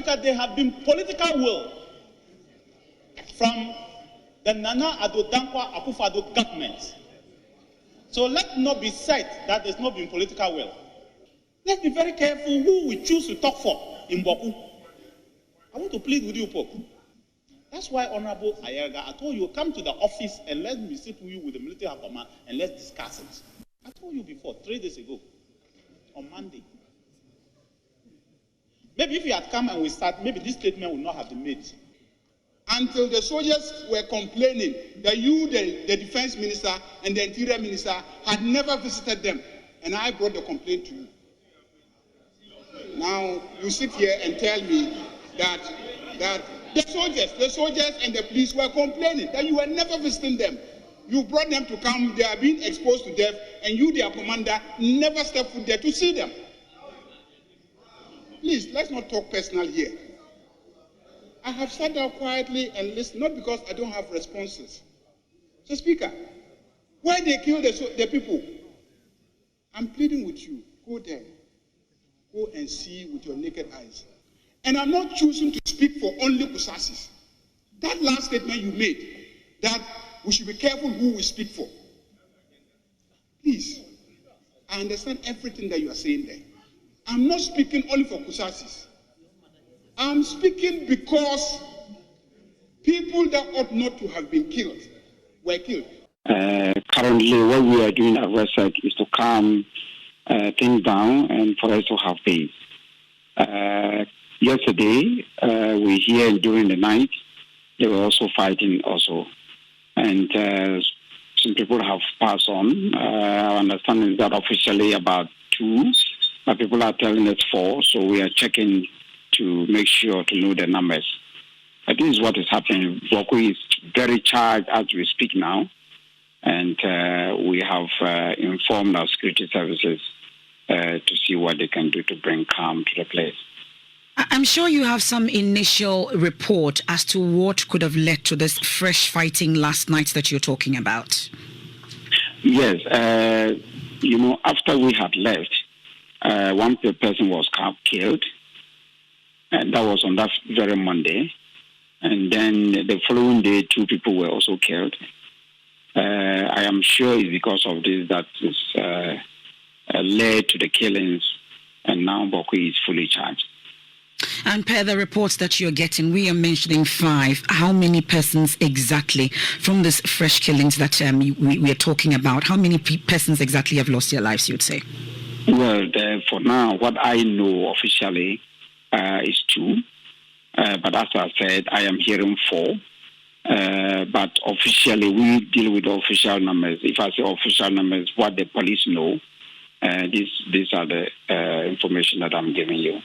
Speaker, there have been political will from the Nana Addo Dankwa Akufo-Addo government. So let not be said that there's not been political will. Let's be very careful who we choose to talk for in Bawku. I want to plead with you, Pope. That's why, Honorable Ayerga, I told you, come to the office and let me sit with you with the military command and let's discuss it. I told you before, 3 days ago, on Monday. Maybe if you had come and we start, maybe this statement would not have been made. Until the soldiers were complaining that you, the defense minister and the interior minister, had never visited them, and I brought the complaint to you. Now you sit here and tell me that the soldiers and the police were complaining that you were never visiting them. You brought them to come, they are being exposed to death, and you, their commander, never stepped foot there to see them. Please, let's not talk personal here. I have sat down quietly and listened, not because I don't have responses. So, Speaker, why they kill the people? I'm pleading with you, go there. Go and see with your naked eyes. And I'm not choosing to speak for only Kusasis. That last statement you made, that we should be careful who we speak for. Please, I understand everything that you are saying there. I'm not speaking only for Kusasis. I'm speaking because people that ought not to have been killed were killed. Currently, what we are doing at RESEC is to calm things down and for us to have peace. Yesterday, we here during the night, they were also fighting also. And some people have passed on. Our understanding is that officially about 2, but people are telling us 4, so we are checking to make sure to know the numbers. But this is what is happening. Bawku is very charged as we speak now, and we have informed our security services to see what they can do to bring calm to the place. I'm sure you have some initial report as to what could have led to this fresh fighting last night that you're talking about. Yes, after we had left, one person was killed, and that was on that very Monday. And then the following day, 2 people were also killed. I am sure it's because of this that is led to the killings, and now Bawku is fully charged. And per the reports that you're getting, we are mentioning 5. How many persons exactly from these fresh killings that we are talking about? How many persons exactly have lost their lives, you'd say? Well, for now, what I know officially is 2. But as I said, I am hearing 4. But officially, we deal with the official numbers. If I say official numbers, what the police know, these are the information that I'm giving you.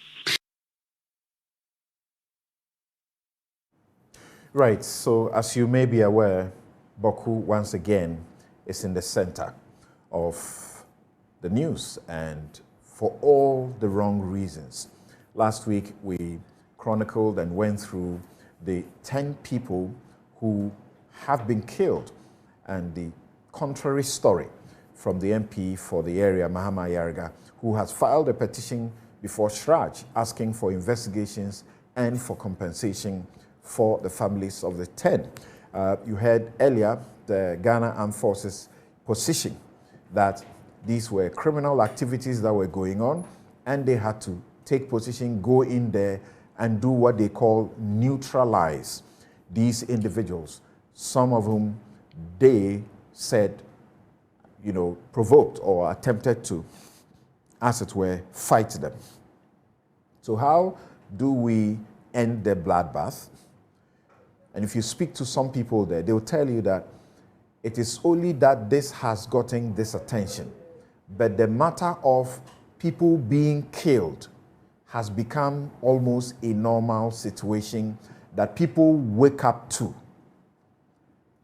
Right, so as you may be aware, Bawku once again is in the center of the news, and for all the wrong reasons. Last week we chronicled and went through the 10 people who have been killed, and the contrary story from the MP for the area, Mahama Ayerga, who has filed a petition before Shraj asking for investigations and for compensation for the families of the 10. You heard earlier the Ghana Armed Forces position that these were criminal activities that were going on, and they had to take position, go in there and do what they call neutralize these individuals, some of whom they said, provoked or attempted to, as it were, fight them. So how do we end the bloodbath? And if you speak to some people there, they'll tell you that it is only that this has gotten this attention, but the matter of people being killed has become almost a normal situation that people wake up to.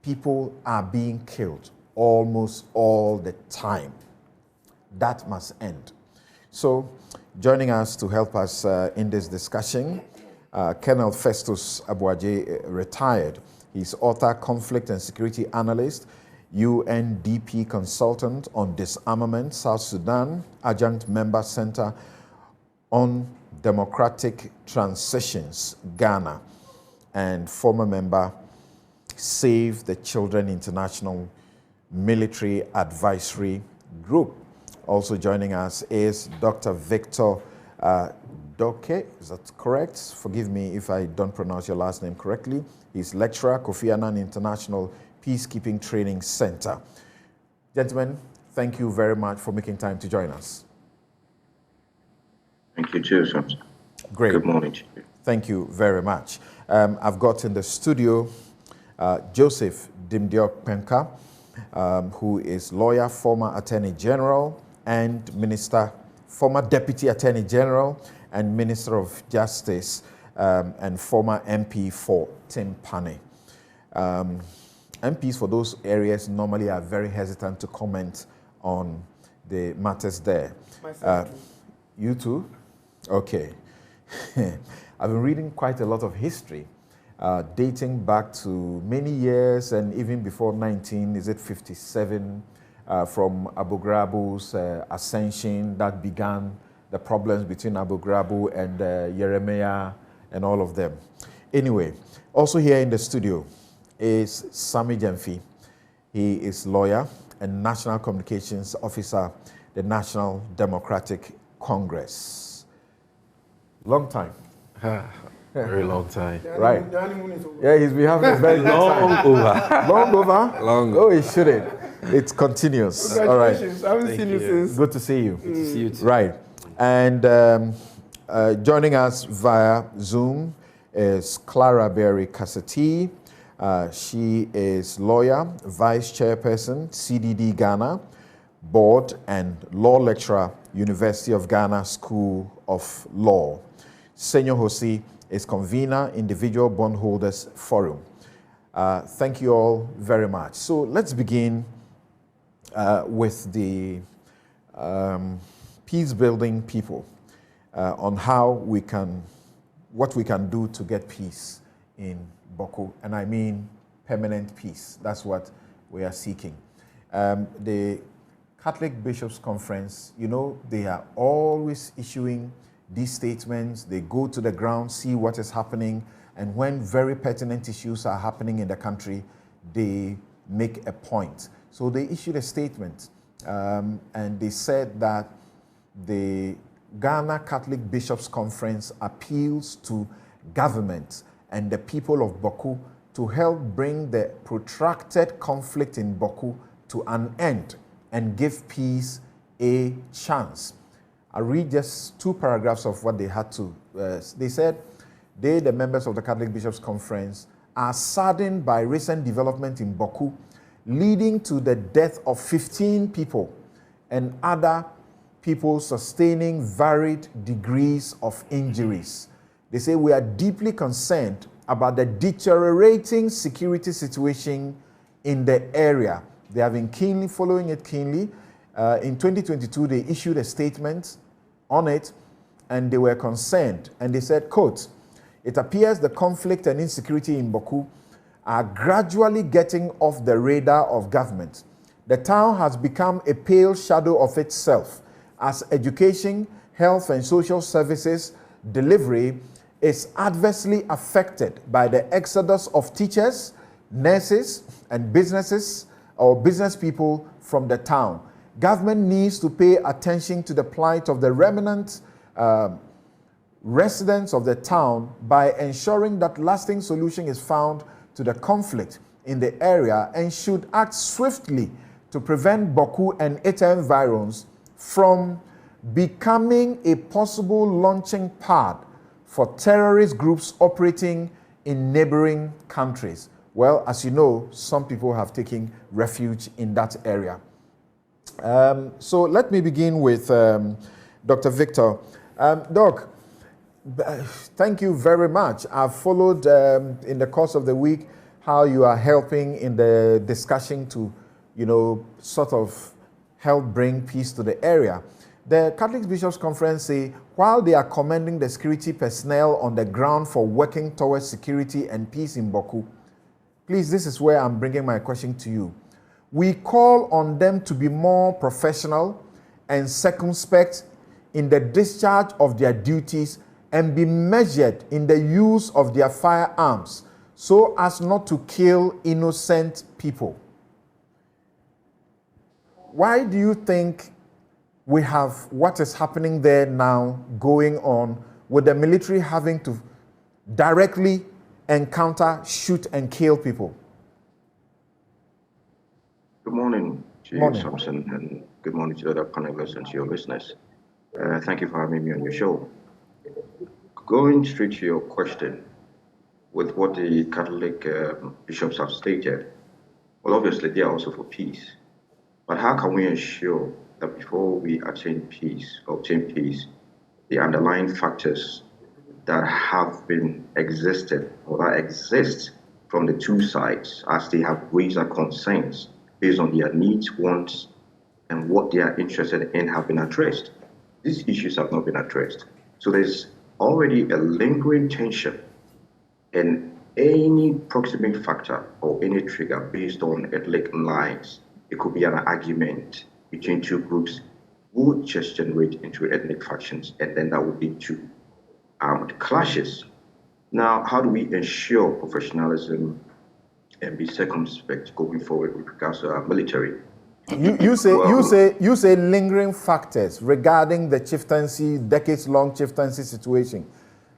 People are being killed almost all the time. That must end. So, joining us to help us in this discussion, Colonel Festus Abuaje, retired. He's author, conflict and security analyst, UNDP consultant on disarmament, South Sudan, adjunct member center on Democratic Transitions Ghana and former member Save the Children International Military Advisory Group. Also joining us is Dr. Victor Doke, is that correct? Forgive me if I don't pronounce your last name correctly. He's lecturer, Kofi Annan International Peacekeeping Training Center. Gentlemen, thank you very much for making time to join us. Thank you too, sir. Great. Good morning to you. Thank you very much. I've got in the studio Joseph Dimdiok Penka, who is lawyer, former Attorney General and Minister, former Deputy Attorney General and Minister of Justice, and former MP for Timpani. MPs for those areas normally are very hesitant to comment on the matters there. You too? Okay. I've been reading quite a lot of history, dating back to many years and even before 57, from Abu Ghraib's ascension that began the problems between Abu Ghraib and Yeremiah and all of them. Anyway, also here in the studio is Sammy Jemfi. He is lawyer and National Communications Officer, the National Democratic Congress. Long time. Very long time. Right. Yeah, he's been having a very long time. Long over? Long. Oh, it shouldn't. It continues. All right. I haven't seen you since. Good to see you. Good to see you too. Right. And joining us via Zoom is Clara Berry Kasati. She is lawyer, vice chairperson, CDD Ghana, board and law lecturer, University of Ghana School of Law. Senyo Hosi is convener, Individual Bondholders Forum. Thank you all very much. So let's begin with the peace building people on how we can, what we can do to get peace in Bawku, and I mean permanent peace. That's what we are seeking. The Catholic Bishops' Conference, you know, they are always issuing these statements. They go to the ground, see what is happening, and when very pertinent issues are happening in the country, they make a point. So they issued a statement, and they said that the Ghana Catholic Bishops' Conference appeals to government and the people of Bawku to help bring the protracted conflict in Bawku to an end and give peace a chance. I read just two paragraphs of what they had to. They said, they, the members of the Catholic Bishops' Conference, are saddened by recent development in Bawku, leading to the death of 15 people and other people sustaining varied degrees of injuries. They say, we are deeply concerned about the deteriorating security situation in the area. They have been keenly following it keenly. In 2022, they issued a statement on it, and they were concerned. And they said, quote, it appears the conflict and insecurity in Bawku are gradually getting off the radar of government. The town has become a pale shadow of itself as education, health, and social services delivery is adversely affected by the exodus of teachers, nurses, and business people from the town. Government needs to pay attention to the plight of the remnant residents of the town by ensuring that lasting solution is found to the conflict in the area, and should act swiftly to prevent Bawku and its environs from becoming a possible launching pad for terrorist groups operating in neighboring countries. Well, as you know, some people have taken refuge in that area. So let me begin with Dr. Victor. Doc, thank you very much. I've followed in the course of the week how you are helping in the discussion to, you know, sort of help bring peace to the area. The Catholic Bishops' Conference say, while they are commending the security personnel on the ground for working towards security and peace in Bawku, please, this is where I'm bringing my question to you. We call on them to be more professional and circumspect in the discharge of their duties and be measured in the use of their firearms so as not to kill innocent people. Why do you think we have what is happening there now going on with the military having to directly encounter, shoot, and kill people? Good morning to Morning. you, Samson, and good morning to the other panelists and to your listeners. Thank you for having me on your show. Going straight to your question, with what the Catholic bishops have stated, well, obviously they are also for peace. But how can we ensure that before we obtain peace, the underlying factors that have been existed or that exist from the two sides as they have raised their concerns based on their needs, wants, and what they are interested in have been addressed? These issues have not been addressed. So there's already a lingering tension, and any proximate factor or any trigger based on ethnic lines, it could be an argument between two groups, would just generate into ethnic factions, and then that would lead to armed clashes. Now, how do we ensure professionalism and be circumspect going forward with regards to our military? You say lingering factors regarding the chieftaincy, decades-long chieftaincy situation.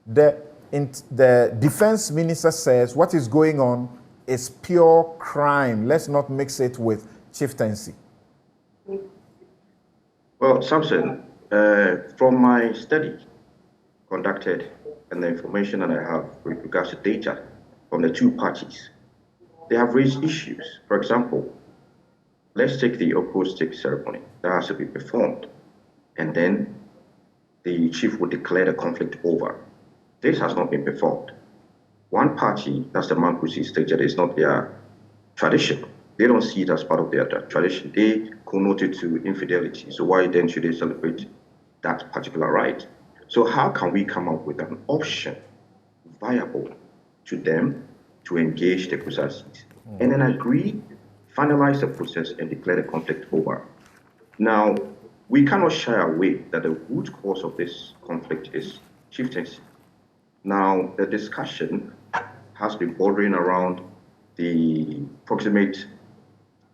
The defense minister says what is going on is pure crime. Let's not mix it with chieftaincy. Well, Samson, from my study conducted and the information that I have with regards to data from the two parties, they have raised issues. For example, let's take the opposed ceremony that has to be performed, and then the chief would declare the conflict over. This has not been performed. One party, that's the Mankusi, stated it's not their tradition. They don't see it as part of their tradition. They connote it to infidelity. So why then should they celebrate that particular right? So how can we come up with an option viable to them to engage the process and then agree, finalize the process, and declare the conflict over? Now, we cannot shy away that the root cause of this conflict is chieftaincy. Now, the discussion has been bordering around the proximate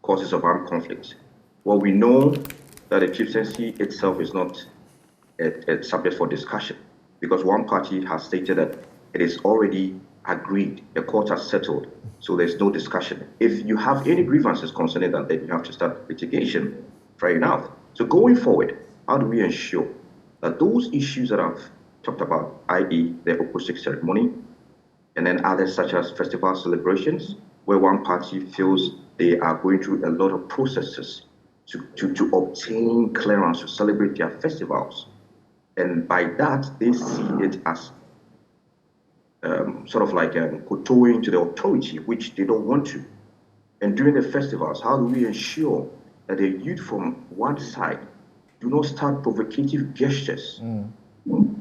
causes of armed conflict. Well, we know that the chieftaincy itself is not a subject for discussion because one party has stated that it is already agreed, the court has settled, so there's no discussion. If you have any grievances concerning that, then you have to start litigation. Fair enough. So going forward, how do we ensure that those issues that I've talked about, i.e. the opposite ceremony, and then others such as festival celebrations, where one party feels they are going through a lot of processes to obtain clearance to celebrate their festivals. And by that, they see it as sort of like kowtowing to the authority, which they don't want to. And during the festivals, how do we ensure that the youth from one side do not start provocative gestures?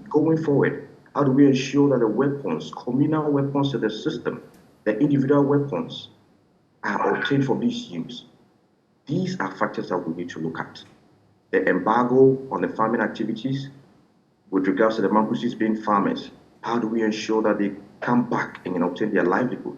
Going forward, how do we ensure that the weapons, communal weapons of the system, the individual weapons, are obtained from these youths? These are factors that we need to look at. The embargo on the farming activities, with regards to the Mankusis being farmers, how do we ensure that they come back and obtain their livelihood?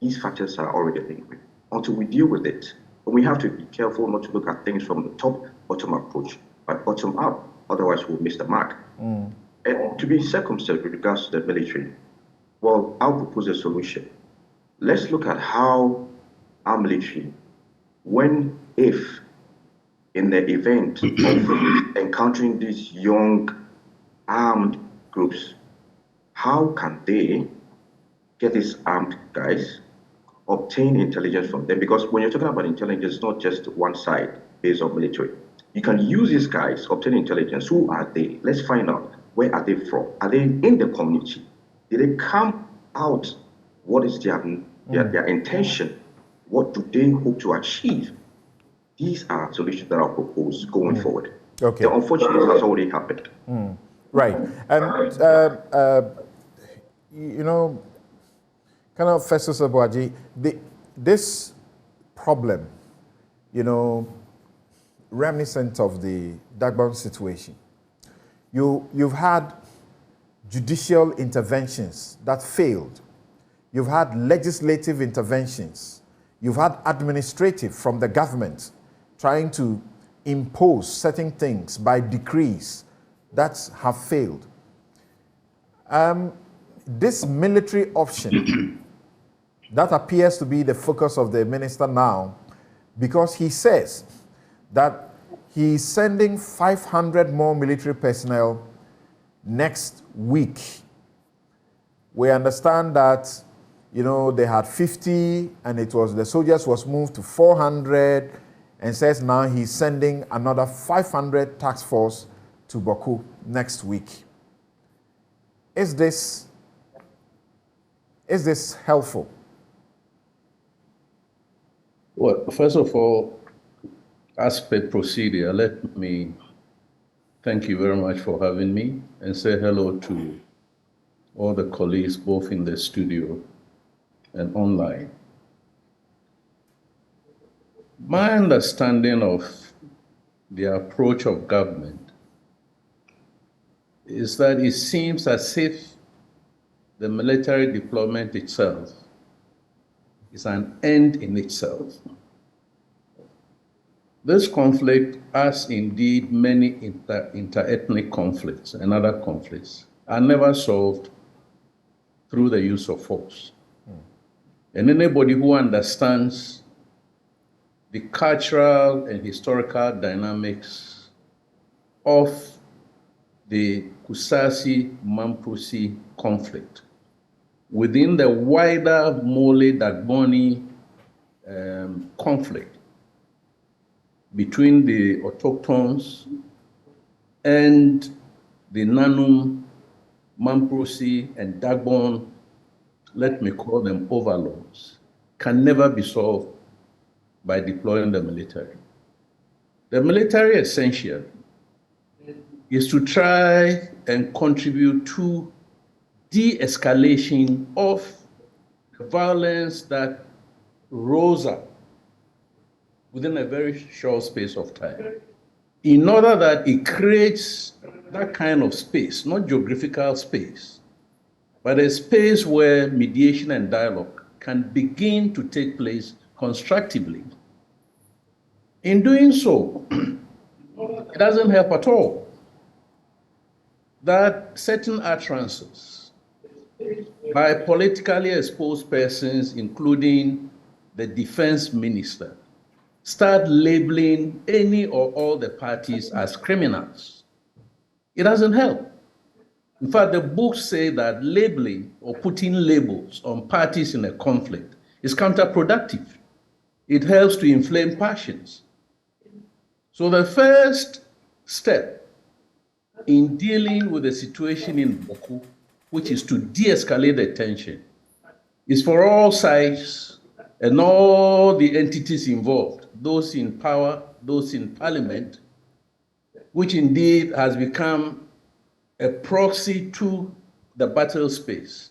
These factors are already linked. Until we deal with it, we have to be careful not to look at things from the top-bottom approach, but bottom-up, otherwise we'll miss the mark. And to be circumspect with regards to the military, well, I'll propose a solution. Let's look at how our military, if in the event of encountering these young armed groups, how can they get these armed guys, obtain intelligence from them? Because when you're talking about intelligence, it's not just one side based on military. You can use these guys, obtain intelligence. Who are they? Let's find out. Where are they from? Are they in the community? Did they come out? What is their intention? What do they hope to achieve? These are solutions that I'll propose going forward. Okay. The unfortunate has already happened. Right. And, kind of Festus Abuaji, this problem, reminiscent of the Dagbon situation, you've had judicial interventions that failed. You've had legislative interventions. You've had administrative from the government trying to impose certain things by decrees that have failed. This military option that appears to be the focus of the minister now, because he says that he's sending 500 more military personnel next week. We understand that, they had 50 and the soldiers was moved to 400, and says now he's sending another 500 task force to Bawku next week. Is this helpful? Well, first of all, as per procedure, let me thank you very much for having me and say hello to all the colleagues, both in the studio and online. My understanding of the approach of government is that it seems as if the military deployment itself is an end in itself. This conflict, as indeed many inter-ethnic conflicts and other conflicts, are never solved through the use of force. And anybody who understands the cultural and historical dynamics of the Kusasi-Mamprose conflict within the wider Mole-Dagboni conflict between the autochthones and the Nanum, Mamprose, and Dagbon, let me call them overlords, can never be solved by deploying the military. The military essential is to try and contribute to de-escalation of the violence that rose up within a very short space of time, in order that it creates that kind of space, not geographical space, but a space where mediation and dialogue can begin to take place constructively. In doing so, it doesn't help at all that certain utterances by politically exposed persons, including the defense minister, start labeling any or all the parties as criminals. It doesn't help. In fact, the books say that labeling or putting labels on parties in a conflict is counterproductive. It helps to inflame passions. So the first step in dealing with the situation in Bawku, which is to de-escalate the tension, is for all sides and all the entities involved, those in power, those in parliament, which indeed has become a proxy to the battle space,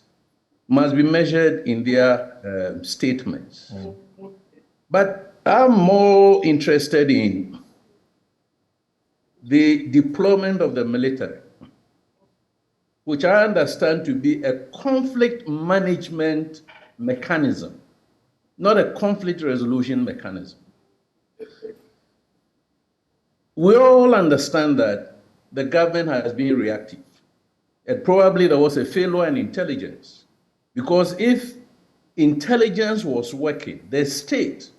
must be measured in their statements. But I'm more interested in the deployment of the military, which I understand to be a conflict management mechanism, not a conflict resolution mechanism. We all understand that the government has been reactive, and probably there was a failure in intelligence, because if intelligence was working, the state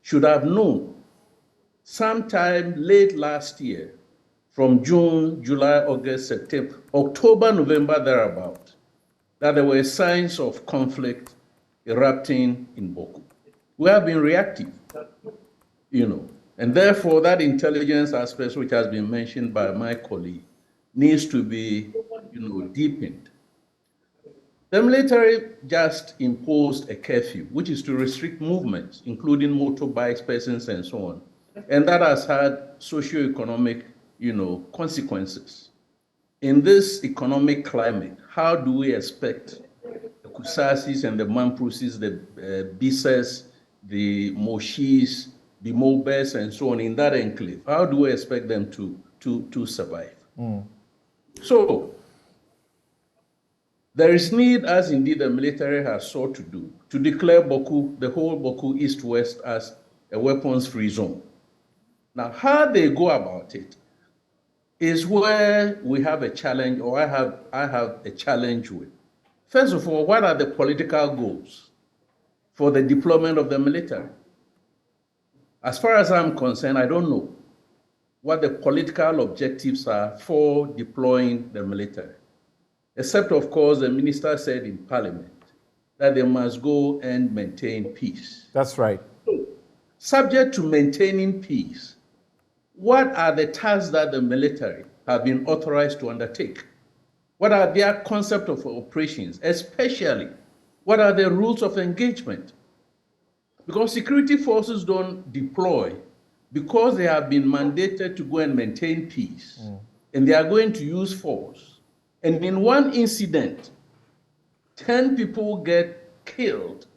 should have known sometime late last year, from June, July, August, September, October, November, thereabout, that there were signs of conflict erupting in Bawku. We have been reactive, and therefore that intelligence aspect, which has been mentioned by my colleague, needs to be, deepened. The military just imposed a curfew, which is to restrict movements, including motorbikes, persons, and so on. And that has had socio-economic, consequences. In this economic climate, how do we expect the Kusasis and the Mamproses, the Bisas, the Moshis, the Mobes, and so on in that enclave, how do we expect them to survive? So There is need, as indeed the military has sought to do, to declare Bawku, the whole Bawku East-West, as a weapons-free zone. Now, how they go about it is where we have a challenge, or I have a challenge with. First of all, what are the political goals for the deployment of the military? As far as I'm concerned, I don't know what the political objectives are for deploying the military. Except, of course, the minister said in Parliament that they must go and maintain peace. That's right. So, subject to maintaining peace, what are the tasks that the military have been authorized to undertake? What are their concept of operations? Especially, what are the rules of engagement? Because security forces don't deploy because they have been mandated to go and maintain peace, and they are going to use force. And in one incident, 10 people get killed,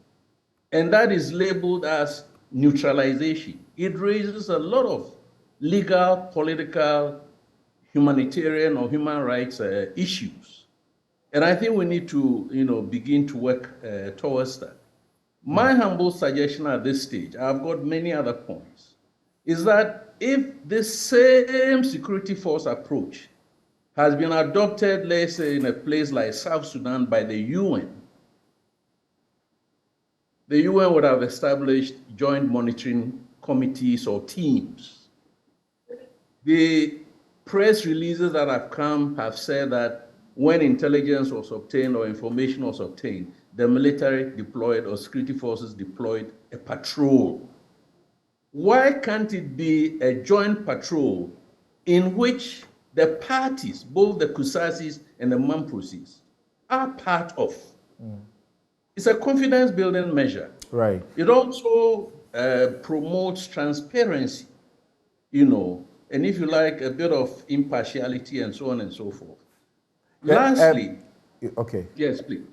and that is labeled as neutralization. It raises a lot of legal, political, humanitarian, or human rights issues. And I think we need to, begin to work towards that. My humble suggestion at this stage, I've got many other points, is that if this same security force approach has been adopted, let's say, in a place like South Sudan by the UN would have established joint monitoring committees or teams. The press releases that have come have said that when intelligence was obtained or information was obtained, the military deployed or security forces deployed a patrol. Why can't it be a joint patrol in which the parties, both the Kusasis and the Mamprosis, are part of? It's a confidence building measure. Right. It also promotes transparency, and if you like, a bit of impartiality and so on and so forth. Lastly, okay. Yes, please.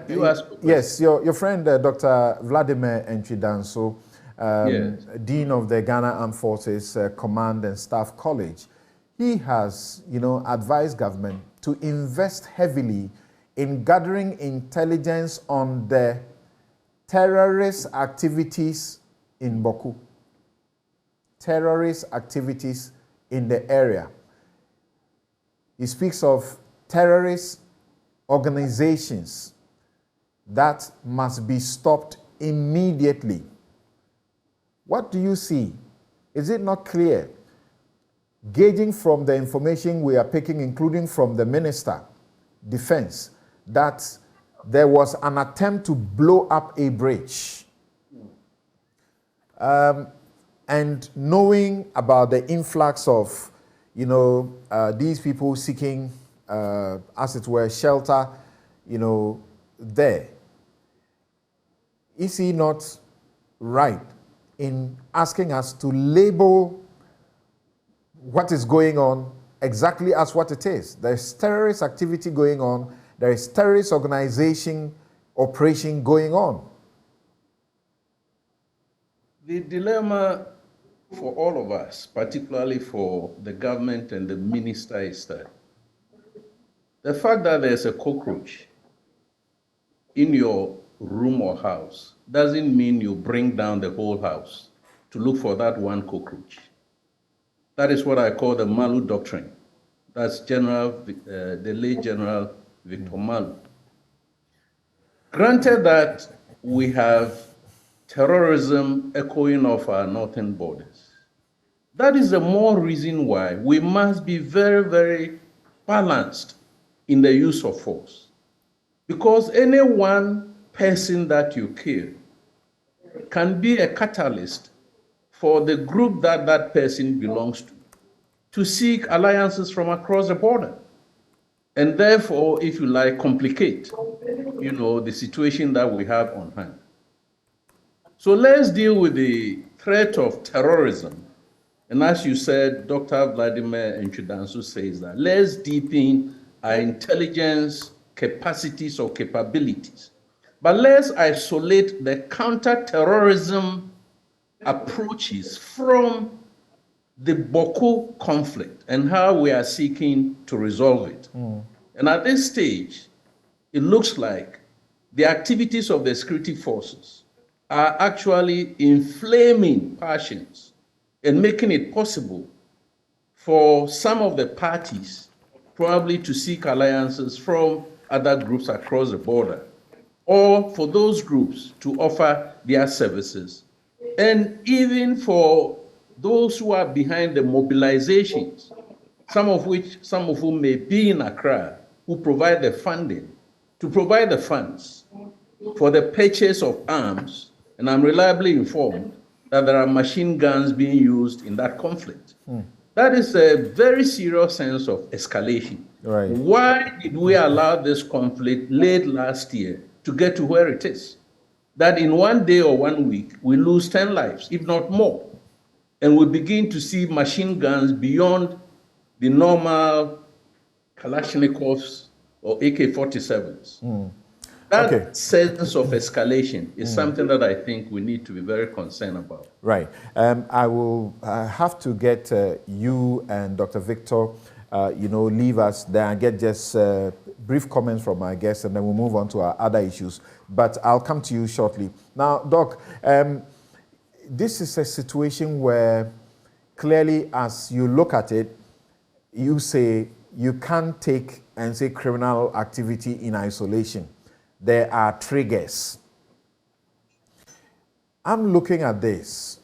You ask yes, your friend Dr. Vladimir Enchidanso, Yes. Dean of the Ghana Armed Forces Command and Staff College, he has, advised government to invest heavily in gathering intelligence on the terrorist activities in Bawku, terrorist activities in the area. He speaks of terrorist organizations that must be stopped immediately. What do you see? Is it not clear, gauging from the information we are picking, including from the Minister, Defense, that there was an attempt to blow up a bridge? And knowing about the influx of, these people seeking, as it were, shelter, there. Is he not right in asking us to label what is going on exactly as what it is? There's terrorist activity going on. There is terrorist organization operation going on. The dilemma for all of us, particularly for the government and the minister, is that the fact that there's a cockroach in your room or house doesn't mean you bring down the whole house to look for that one cockroach. That is what I call the Malu doctrine. That's the late General Victor Malu. Granted that we have terrorism echoing off our northern borders, that is the more reason why we must be very, very balanced in the use of force. Because any one person that you kill can be a catalyst for the group that that person belongs to seek alliances from across the border. And therefore, if you like, complicate, the situation that we have on hand. So let's deal with the threat of terrorism. And as you said, Dr. Vladimir Enchidanso says that let's deepen our intelligence capacities or capabilities. But let's isolate the counter-terrorism approaches from the Bawku conflict and how we are seeking to resolve it. And at this stage, it looks like the activities of the security forces are actually inflaming passions and making it possible for some of the parties probably to seek alliances from other groups across the border, or for those groups to offer their services, and even for those who are behind the mobilizations, some of whom may be in Accra, who provide the funding, to provide the funds for the purchase of arms. And I'm reliably informed that there are machine guns being used in that conflict. That is a very serious sense of escalation. Right. Why did we allow this conflict late last year to get to where it is? That in one day or 1 week, we lose 10 lives, if not more. And we begin to see machine guns beyond the normal Kalashnikovs or AK-47s. That sense of escalation is something that I think we need to be very concerned about. Right. I will have to get you and Dr. Victor, leave us there and get just brief comments from our guests, and then we'll move on to our other issues. But I'll come to you shortly. Now, Doc, this is a situation where clearly, as you look at it, you say you can't take and say criminal activity in isolation. There are triggers. I'm looking at this.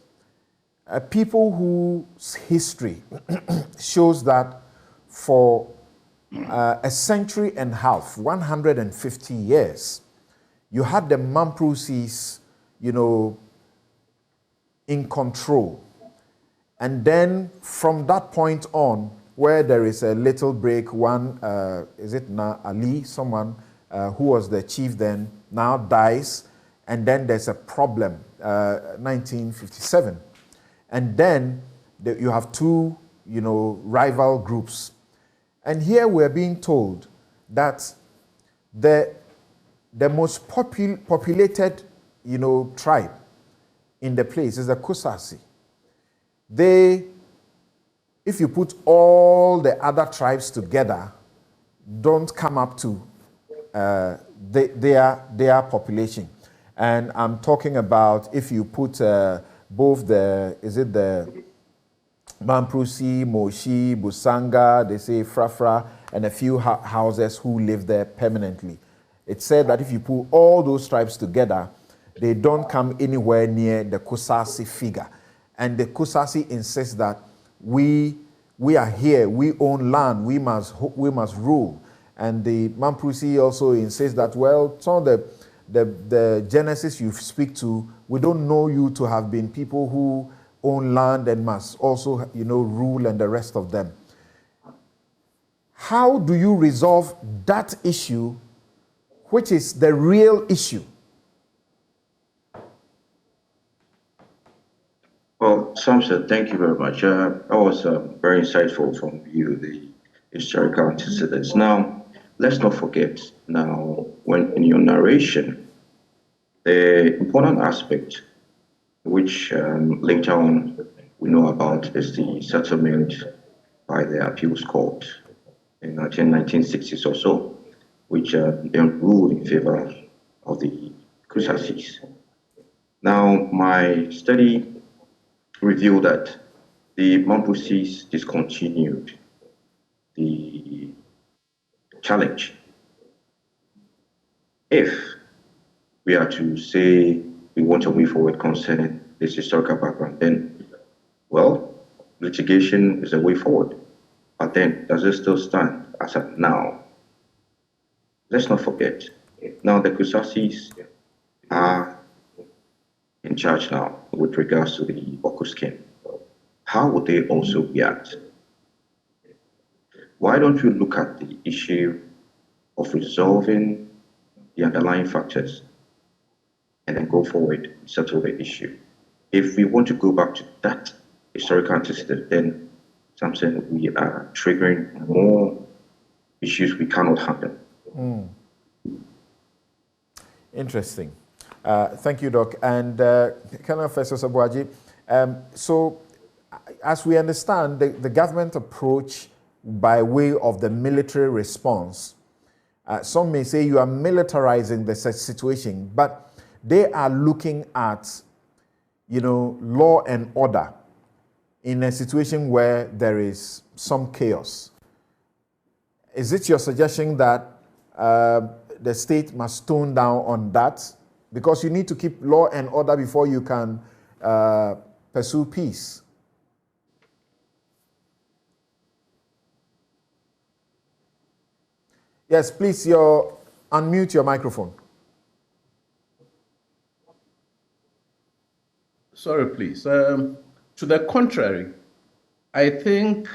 People whose history shows that for a century and a half, 150 years, you had the Mamprusis, in control. And then from that point on, where there is a little break, is it Na Ali, someone who was the chief then, now dies, and then there's a problem, 1957. And then you have two, rival groups. And here we're being told that the most populated, tribe in the place is the Kusasi. If you put all the other tribes together, don't come up to their population. And I'm talking about if you put both the Mamprusi, Moshi, Busanga, they say Frafra, and a few houses who live there permanently. It's said that if you put all those tribes together, they don't come anywhere near the Kusasi figure. And the Kusasi insists that we are here, we own land, we must rule. And the Mamprusi also insists that, well, some of the Genesis you speak to, we don't know you to have been people who own land and must also, rule, and the rest of them. How do you resolve that issue, which is the real issue? Well, Samson, thank you very much. That was very insightful from you, the historical antecedents. Now, let's not forget, now, when in your narration, the important aspect, which later on we know about, is the settlement by the appeals court in 1960s or so, which then ruled in favor of the Kusasis. Now, my study revealed that the Mamprusis discontinued the challenge. If we are to say we want to move forward concerning this historical background, then, well, litigation is a way forward. But then, does it still stand as of now? Let's not forget, now the Kusasis are in charge now with regards to the Bawku scheme. How would they also react? Why don't we look at the issue of resolving the underlying factors and then go forward and settle the issue? If we want to go back to that historical antecedent, then something we are triggering more issues we cannot handle. Interesting. Thank you, Doc. And Colonel Professor Sabuaji, so as we understand, the government approach by way of the military response Some may say you are militarizing the situation, but they are looking at, law and order in a situation where there is some chaos. Is it your suggestion that the state must tone down on that? Because you need to keep law and order before you can pursue peace. Yes, please, unmute your microphone. Sorry, please. To the contrary, I think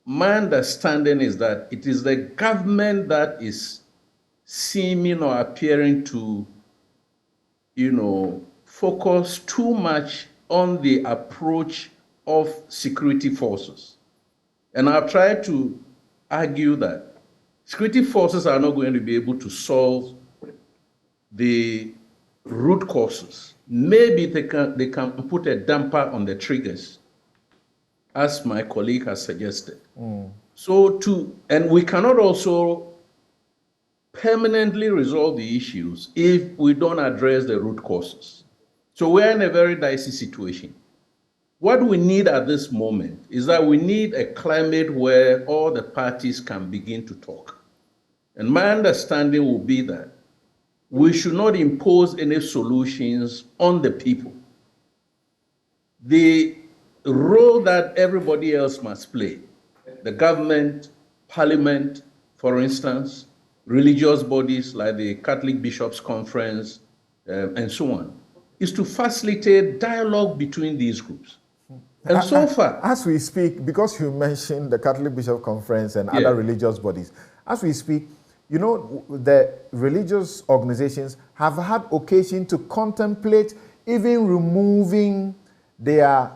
my understanding is that it is the government that is seeming or appearing to, focus too much on the approach of security forces. And I've tried to argue that security forces are not going to be able to solve the root causes. Maybe they can put a damper on the triggers, as my colleague has suggested. And we cannot also permanently resolve the issues if we don't address the root causes. So we're in a very dicey situation. What we need at this moment is that we need a climate where all the parties can begin to talk. And my understanding will be that we should not impose any solutions on the people. The role that everybody else must play, the government, parliament, for instance, religious bodies like the Catholic Bishops' Conference, and so on, is to facilitate dialogue between these groups. And so far, as we speak, because you mentioned the Catholic Bishop Conference and other religious bodies, as we speak, the religious organizations have had occasion to contemplate even removing their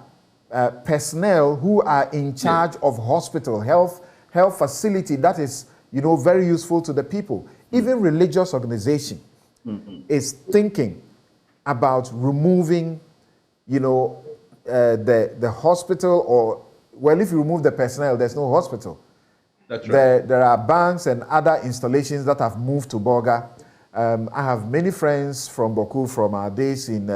personnel who are in charge of hospital, health facility that is, very useful to the people. Even religious organization is thinking about removing, the hospital, or, well, if you remove the personnel, there's no hospital. That's right. There are banks and other installations that have moved to Bolga. I have many friends from Bawku from our days in,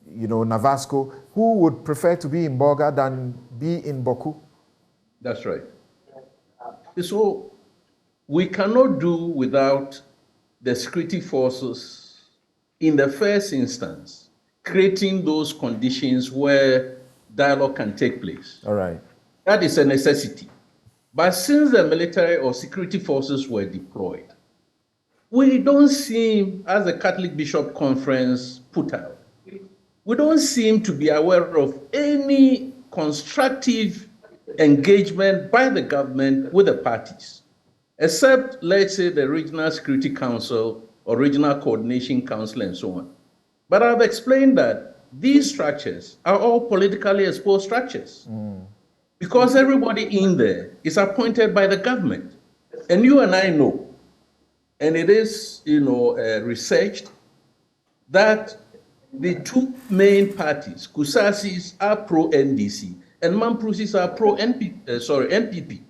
Navasco, who would prefer to be in Bolga than be in Bawku. That's right. So we cannot do without the security forces, in the first instance, creating those conditions where dialogue can take place. All right. That is a necessity. But since the military or security forces were deployed, we don't seem, as the Catholic Bishop Conference put out, we don't seem to be aware of any constructive engagement by the government with the parties, except, let's say, the Regional Security Council or Regional Coordination Council and so on. But I've explained that these structures are all politically exposed structures because everybody in there is appointed by the government. And you and I know, and it is, researched, that the two main parties, Kusasis, are pro-NDC, and Mamprusis are pro-NPP.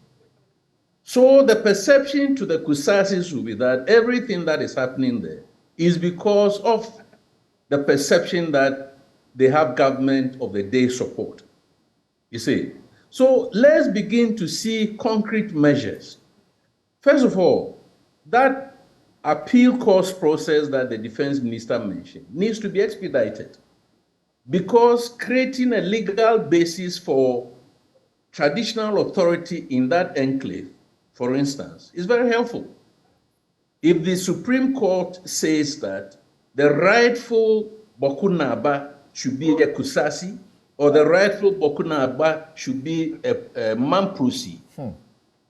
So the perception to the Kusasis will be that everything that is happening there is because of the perception that they have government of the day support. You see? So let's begin to see concrete measures. First of all, that appeal course process that the defense minister mentioned needs to be expedited, because creating a legal basis for traditional authority in that enclave, for instance, is very helpful. If the Supreme Court says that the rightful Bawku Naba should be a Kusasi, or the rightful Bawku Naba should be a Mamprusi,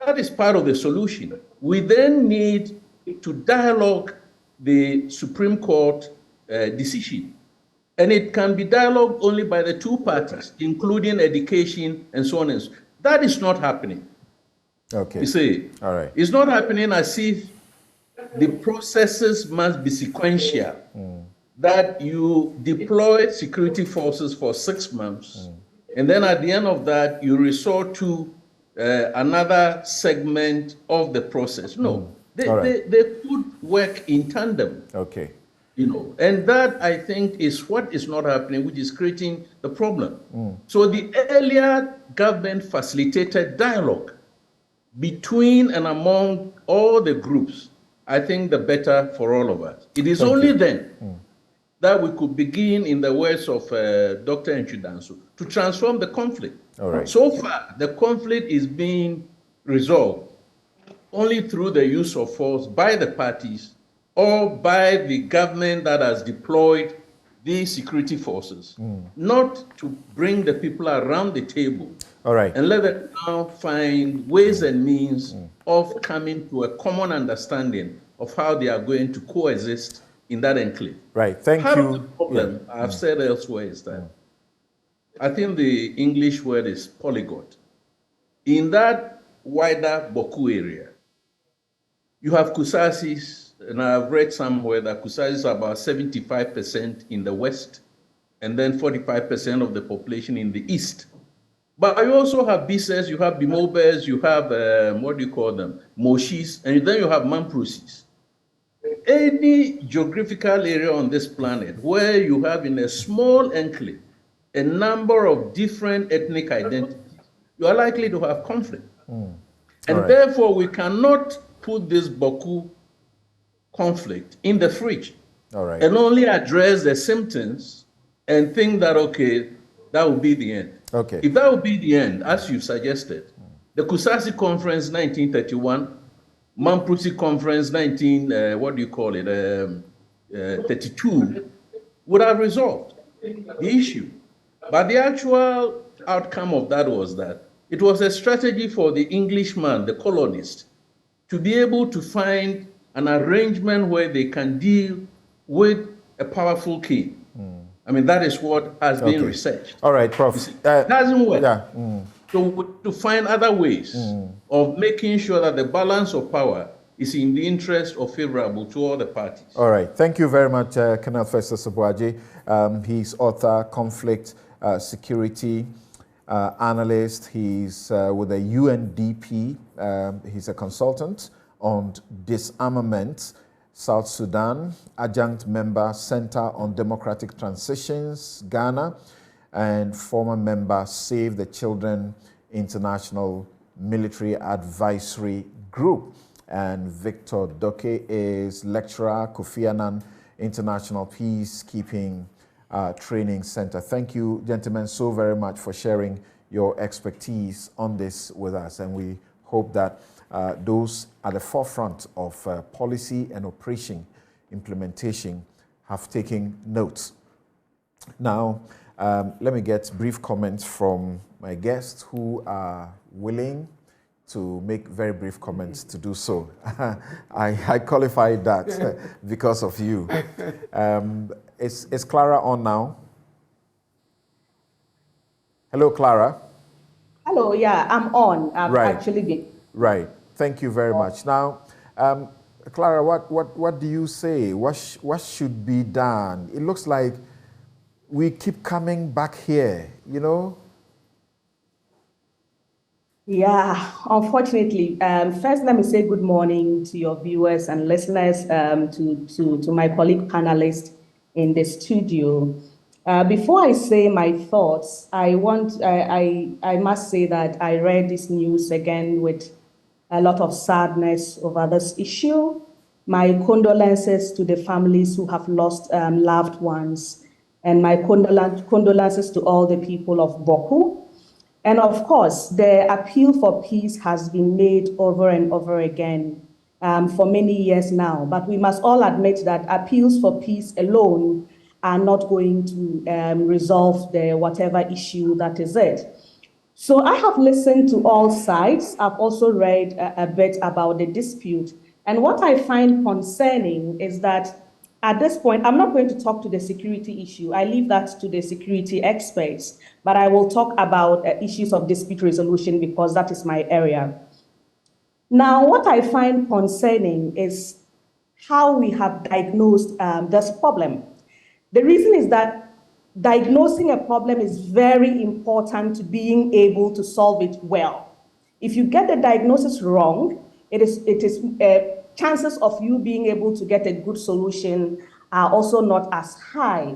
that is part of the solution. We then need to dialogue the Supreme Court decision. And it can be dialogued only by the two parties, including education and so on and so on. That is not happening. Okay. You see, all right. It's not happening as if the processes must be sequential, that you deploy security forces for 6 months, and then at the end of that, you resort to another segment of the process. No. They, All right. they could work in tandem. Okay. And that, I think, is what is not happening, which is creating the problem. So the earlier government facilitated dialogue between and among all the groups, I think the better for all of us. It is only then that we could begin, in the words of Dr. Nchudansu, to transform the conflict. All right. So far, the conflict is being resolved only through the use of force by the parties or by the government that has deployed these security forces, not to bring the people around the table. All right. And let them now find ways and means of coming to a common understanding of how they are going to coexist in that enclave. Right. Thank Part you. of the problem, I've said elsewhere, is that I think the English word is polyglot. In that wider Bawku area, you have Kusasis, and I've read somewhere that Kusasis are about 75% in the west, and then 45% of the population in the east. But you also have Bises, you have Bimobes, you have, what do you call them, Moshis, and then you have Mamprosis. Any geographical area on this planet where you have in a small enclave a number of different ethnic identities, you are likely to have conflict. And therefore, we cannot put this Bawku conflict in the fridge and only address the symptoms and think that, okay, that will be the end. Okay. If that will be the end, as you suggested, the Kusasi Conference 1931, Mamprusi Conference 32 would have resolved the issue. But the actual outcome of that was that it was a strategy for the Englishman, the colonist, to be able to find an arrangement where they can deal with a powerful king. I mean, that is what has been researched. All right, Prof. It doesn't work. Yeah. So to find other ways of making sure that the balance of power is in the interest of favorable to all the parties. All right. Thank you very much, Colonel Festus Obuaji. He's author, conflict security analyst. He's with the UNDP. He's a consultant on disarmament. South Sudan, adjunct member, Center on Democratic Transitions, Ghana, and former member, Save the Children International Military Advisory Group. And Victor Doke is lecturer, Kofi Annan International Peacekeeping Training Center. Thank you, gentlemen, so very much for sharing your expertise on this with us. And we hope that those at the forefront of policy and operation implementation have taken notes. Now, let me get brief comments from my guests who are willing to make very brief comments to do so. I qualified that because of you. Is Clara on now? Hello, Clara. Hello, yeah, I'm on. I've Right. actually been. Right. Thank you very much. Now, Clara, what do you say? What should be done? It looks like we keep coming back here, you know? Yeah, unfortunately. First, let me say good morning to your viewers and listeners, to my colleague panelists in the studio. Before I say my thoughts, I must say that I read this news again with a lot of sadness over this issue. My condolences to the families who have lost loved ones, and my condolences to all the people of Bawku. And of course, the appeal for peace has been made over and over again for many years now. But we must all admit that appeals for peace alone are not going to resolve the whatever issue that is it. So I have listened to all sides. I've also read a bit about the dispute. And what I find concerning is that at this point, I'm not going to talk to the security issue. I leave that to the security experts. But I will talk about issues of dispute resolution because that is my area. Now, what I find concerning is how we have diagnosed this problem. The reason is that diagnosing a problem is very important to being able to solve it well. If you get the diagnosis wrong, it is chances of you being able to get a good solution are also not as high.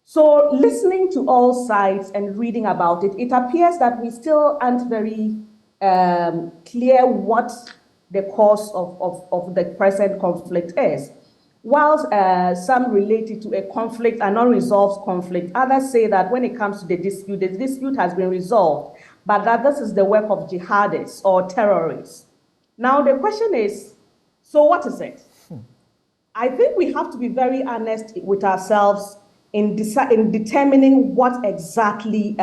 So listening to all sides and reading about it, it appears that we still aren't very clear what the cause of the present conflict is. Whilst some relate it to a conflict, an unresolved conflict, others say that when it comes to the dispute has been resolved, but that this is the work of jihadists or terrorists. Now the question is, so what is it? I think we have to be very honest with ourselves in determining what exactly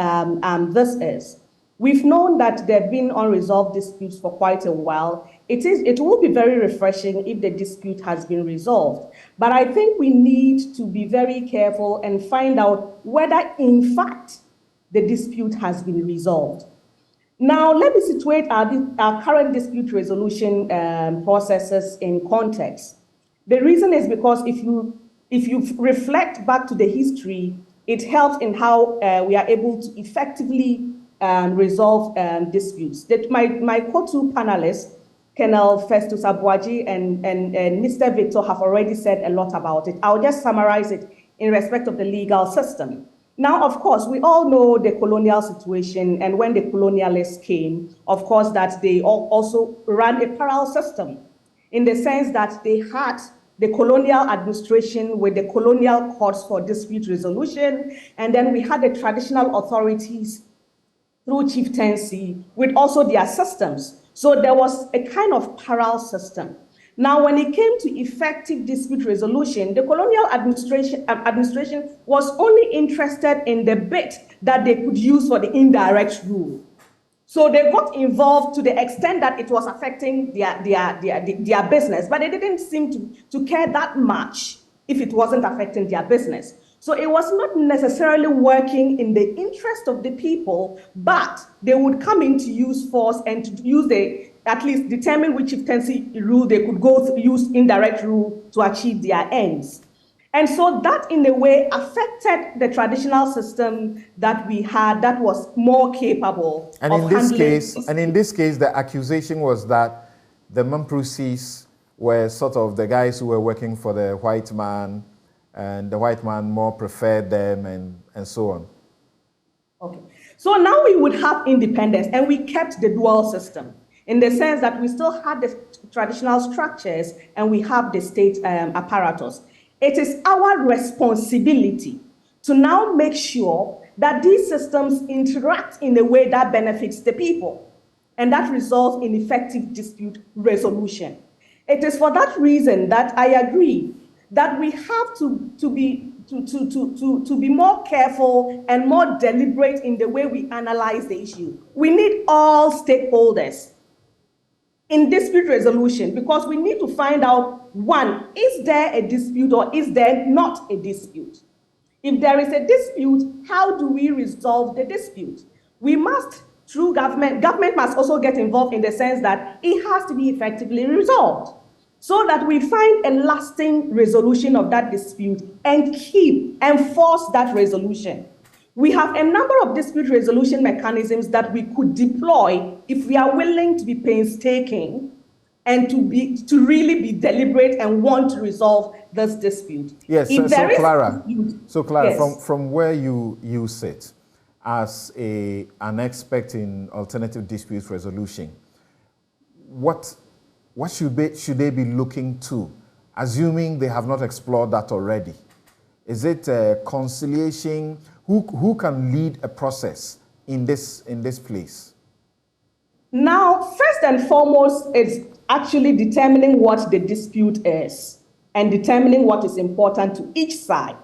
this is. We've known that there have been unresolved disputes for quite a while. It will be very refreshing if the dispute has been resolved. But I think we need to be very careful and find out whether, in fact, the dispute has been resolved. Now, let me situate our current dispute resolution processes in context. The reason is because if you reflect back to the history, it helps in how we are able to effectively resolve disputes. That my co-two panelists, Colonel Festus Abuaji and Mr. Victor, have already said a lot about it. I'll just summarize it in respect of the legal system. Now, of course, we all know the colonial situation, and when the colonialists came, of course, that they also ran a parallel system in the sense that they had the colonial administration with the colonial courts for dispute resolution, and then we had the traditional authorities through chieftaincy with also their systems. So there was a kind of parallel system. Now, when it came to effective dispute resolution, the colonial administration was only interested in the bit that they could use for the indirect rule. So they got involved to the extent that it was affecting their business, but they didn't seem to care that much if it wasn't affecting their business. So it was not necessarily working in the interest of the people, but they would come in to use force and to use at least determine which chieftaincy rule they could use indirect rule to achieve their ends. And so that in a way affected the traditional system that we had that was more capable and of handling. And in this case, the accusation was that the Mamprusis were sort of the guys who were working for the white man, and the white man more preferred them and so on. Okay. So now we would have independence, and we kept the dual system in the sense that we still had the traditional structures and we have the state apparatus. It is our responsibility to now make sure that these systems interact in a way that benefits the people, and that results in effective dispute resolution. It is for that reason that I agree that we have to be more careful and more deliberate in the way we analyze the issue. We need all stakeholders in dispute resolution because we need to find out, one, is there a dispute or is there not a dispute? If there is a dispute, how do we resolve the dispute? We must, through government must also get involved in the sense that it has to be effectively resolved, so that we find a lasting resolution of that dispute and enforce that resolution. We have a number of dispute resolution mechanisms that we could deploy if we are willing to be painstaking and to really be deliberate and want to resolve this dispute. Yes, so Clara, yes. from where you sit as an expert in alternative dispute resolution, what should they be looking to, assuming they have not explored that already? Is it conciliation? Who can lead a process in this place? Now, first and foremost, it's actually determining what the dispute is and determining what is important to each side.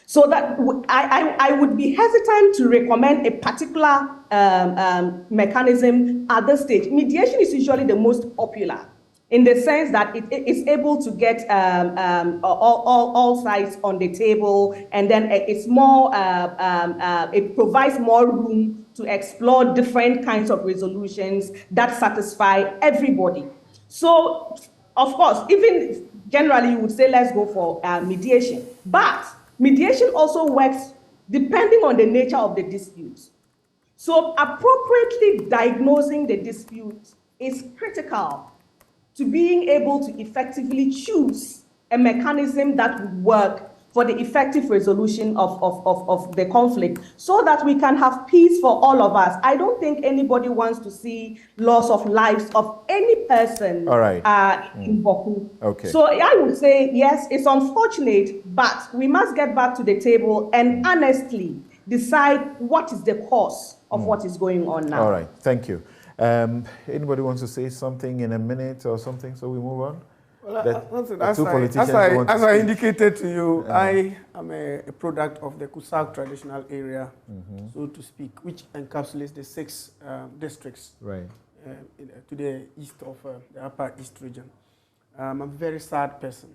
So that I would be hesitant to recommend a particular mechanism at this stage. Mediation is usually the most popular, in the sense that it is able to get all sides on the table, and then it's more, it provides more room to explore different kinds of resolutions that satisfy everybody. So, of course, even generally you would say, let's go for mediation. But mediation also works depending on the nature of the dispute. So appropriately diagnosing the dispute is critical to being able to effectively choose a mechanism that would work for the effective resolution of the conflict, so that we can have peace for all of us. I don't think anybody wants to see loss of lives of any person in Bawku. Okay. So I would say, yes, it's unfortunate, but we must get back to the table and honestly decide what is the cause of what is going on now. All right, thank you. Anybody wants to say something in a minute or something, so we move on? Well, as I indicated to you, I am a product of the Kusak traditional area, so to speak, which encapsulates the 6 districts to the east of the Upper East region. I'm a very sad person,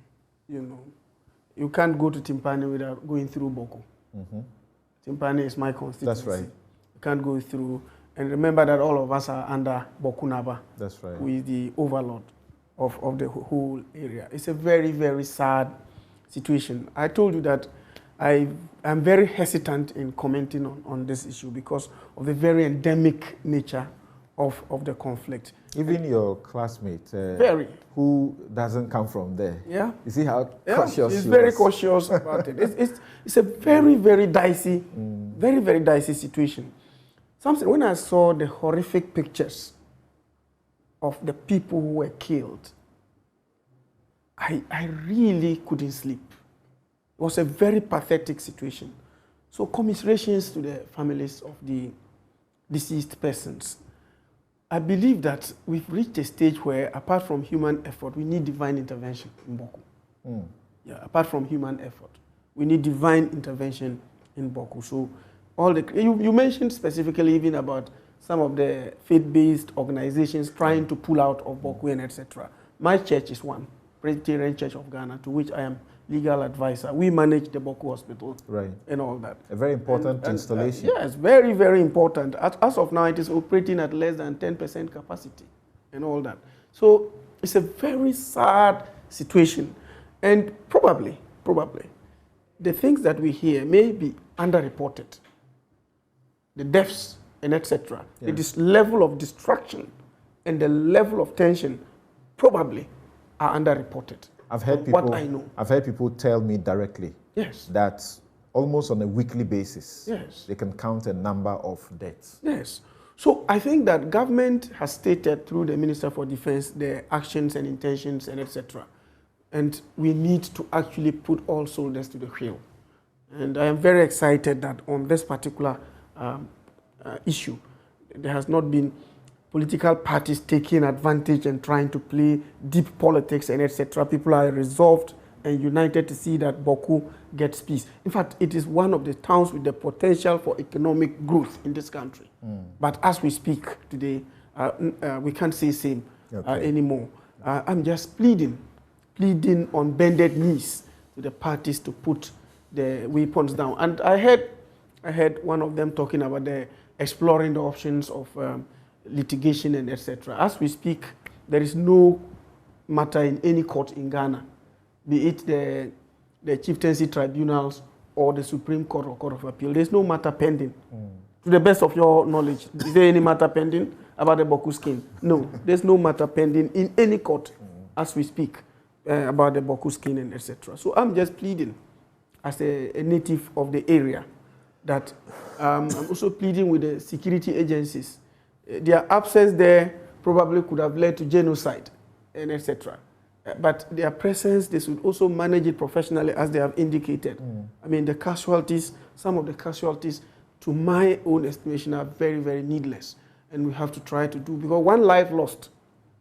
you know. You can't go to Timpani without going through Bawku. Timpani is my constituency. That's right. You can't go through, and remember that all of us are under Bawku Naba. That's right. With the overlord of the whole area. It's a very, very sad situation. I told you that I'm very hesitant in commenting on this issue because of the very endemic nature of the conflict. Even your classmate, who doesn't come from there, you see how cautious he's very cautious about it. It's a very, very dicey, very, very dicey situation. Something, when I saw the horrific pictures of the people who were killed, I really couldn't sleep. It was a very pathetic situation. So commiserations to the families of the deceased persons. I believe that we've reached a stage where, apart from human effort, we need divine intervention in Bawku. Yeah, apart from human effort, we need divine intervention in Bawku. So all the you mentioned specifically even about some of the faith-based organizations trying to pull out of Bawku and etc. My church is one, Presbyterian Church of Ghana, to which I am legal advisor. We manage the Bawku Hospital and all that. A very important installation. Yes, very, very important. As of now, it is operating at less than 10% capacity and all that. So it's a very sad situation. And probably, the things that we hear may be underreported. The deaths and etc. This level of destruction and the level of tension probably are underreported. I've heard people tell me directly that almost on a weekly basis they can count a number of deaths. Yes. So I think that government has stated through the Minister for Defense their actions and intentions and etc. And we need to actually put all soldiers to the wheel. And I am very excited that on this particular issue, there has not been political parties taking advantage and trying to play deep politics and etc. People are resolved and united to see that Bawku gets peace. In fact, it is one of the towns with the potential for economic growth in this country. But as we speak today, we can't say same anymore. I'm just pleading on bended knees to the parties to put the weapons down. And I heard one of them talking about exploring the options of litigation and etc. As we speak, there is no matter in any court in Ghana, be it the chieftaincy tribunals or the Supreme Court or Court of Appeal. There's no matter pending. To the best of your knowledge, is there any matter pending about the Bawku skin? No, there's no matter pending in any court as we speak about the Bawku skin and etc. So I'm just pleading as a native of the area that I'm also pleading with the security agencies. Their absence there probably could have led to genocide and etc. But their presence, they should also manage it professionally as they have indicated. I mean, the casualties, some of the casualties, to my own estimation, are very, very needless. And we have to try to do, because one life lost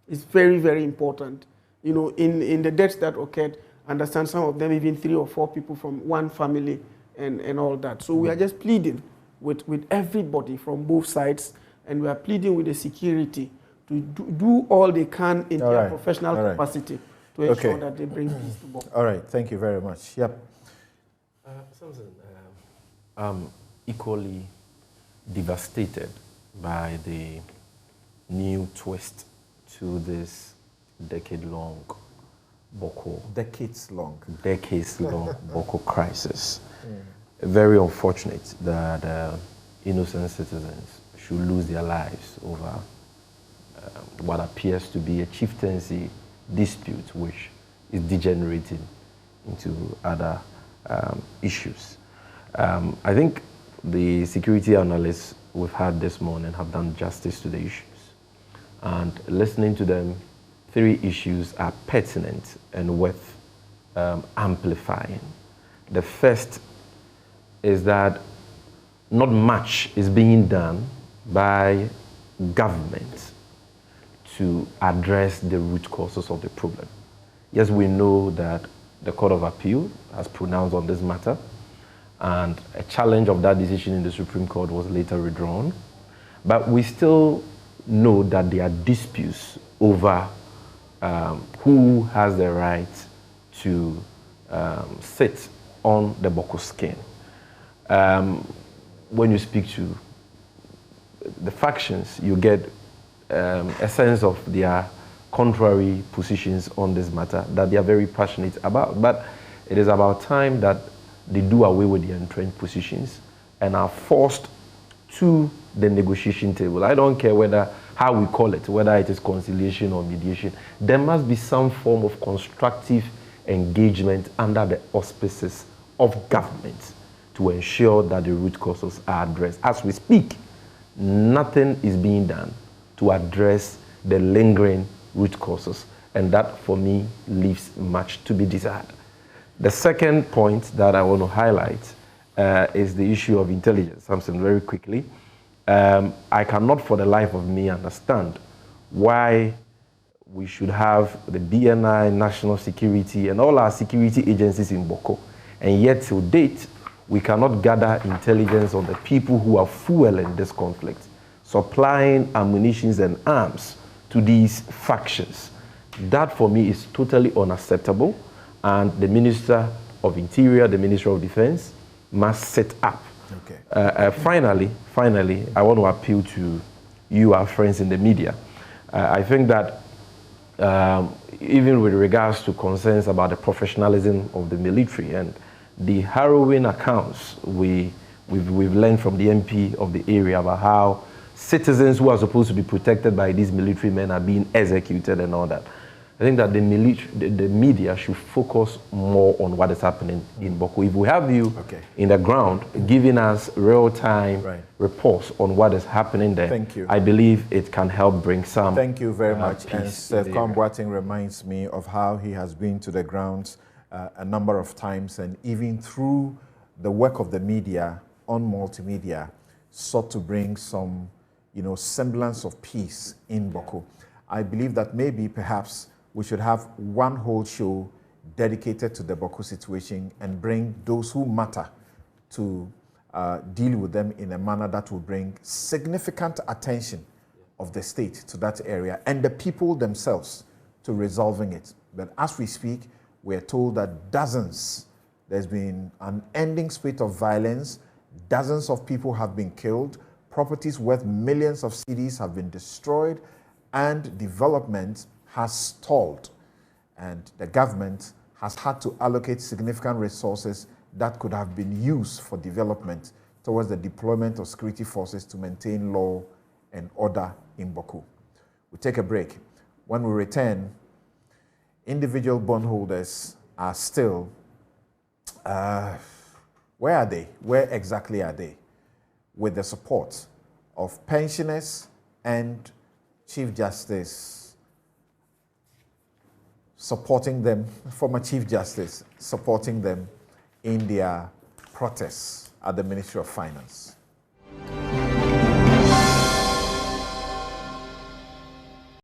is very, very important. You know, in the deaths that occurred, understand some of them, even 3 or 4 people from one family and all that. So we are just pleading with everybody from both sides, and we are pleading with the security to do all they can in their professional capacity to ensure that they bring peace to Bawku. All right, thank you very much. Yep. I'm equally devastated by the new twist to this decades-long Bawku crisis. Very unfortunate that innocent citizens should lose their lives over what appears to be a chieftaincy dispute, which is degenerating into other issues. I think the security analysts we've had this morning have done justice to the issues. And listening to them, 3 issues are pertinent and worth amplifying. The first is that not much is being done by government to address the root causes of the problem. Yes, we know that the Court of Appeal has pronounced on this matter, and a challenge of that decision in the Supreme Court was later withdrawn. But we still know that there are disputes over who has the right to sit on the Bawku skin. When you speak to the factions, you get a sense of their contrary positions on this matter that they are very passionate about. But it is about time that they do away with their entrenched positions and are forced to the negotiation table. I don't care how we call it, whether it is conciliation or mediation. There must be some form of constructive engagement under the auspices of government to ensure that the root causes are addressed. As we speak, nothing is being done to address the lingering root causes, and that, for me, leaves much to be desired. The second point that I want to highlight is the issue of intelligence. Something very quickly. I cannot for the life of me understand why we should have the BNI, national security, and all our security agencies in Bawku, and yet to date, we cannot gather intelligence on the people who are fueling this conflict, supplying ammunition and arms to these factions. That, for me, is totally unacceptable, and the Minister of Interior, the Minister of Defense, must sit up. Okay. Finally, I want to appeal to you, our friends in the media. I think that even with regards to concerns about the professionalism of the military and the harrowing accounts we've learned from the MP of the area about how citizens who are supposed to be protected by these military men are being executed and all that. I think that the media should focus more on what is happening in Bawku. If we have you in the ground giving us real-time reports on what is happening there, thank you. I believe it can help bring some Thank you very much. peace. And Seth Kwamboateng reminds me of how he has been to the ground a number of times, and even through the work of the media on multimedia, sought to bring some, semblance of peace in Bawku. I believe that maybe, perhaps, we should have one whole show dedicated to the Bawku situation and bring those who matter to deal with them in a manner that will bring significant attention of the state to that area and the people themselves to resolving it. But as we speak, we are told that there's been an ending spate of violence, dozens of people have been killed, properties worth millions of cedis have been destroyed, and development has stalled. And the government has had to allocate significant resources that could have been used for development towards the deployment of security forces to maintain law and order in Bawku. We'll take a break. When we return, individual bondholders are still, where are they? Where exactly are they? With the support of pensioners and Chief Justice supporting them, former Chief Justice supporting them in their protests at the Ministry of Finance.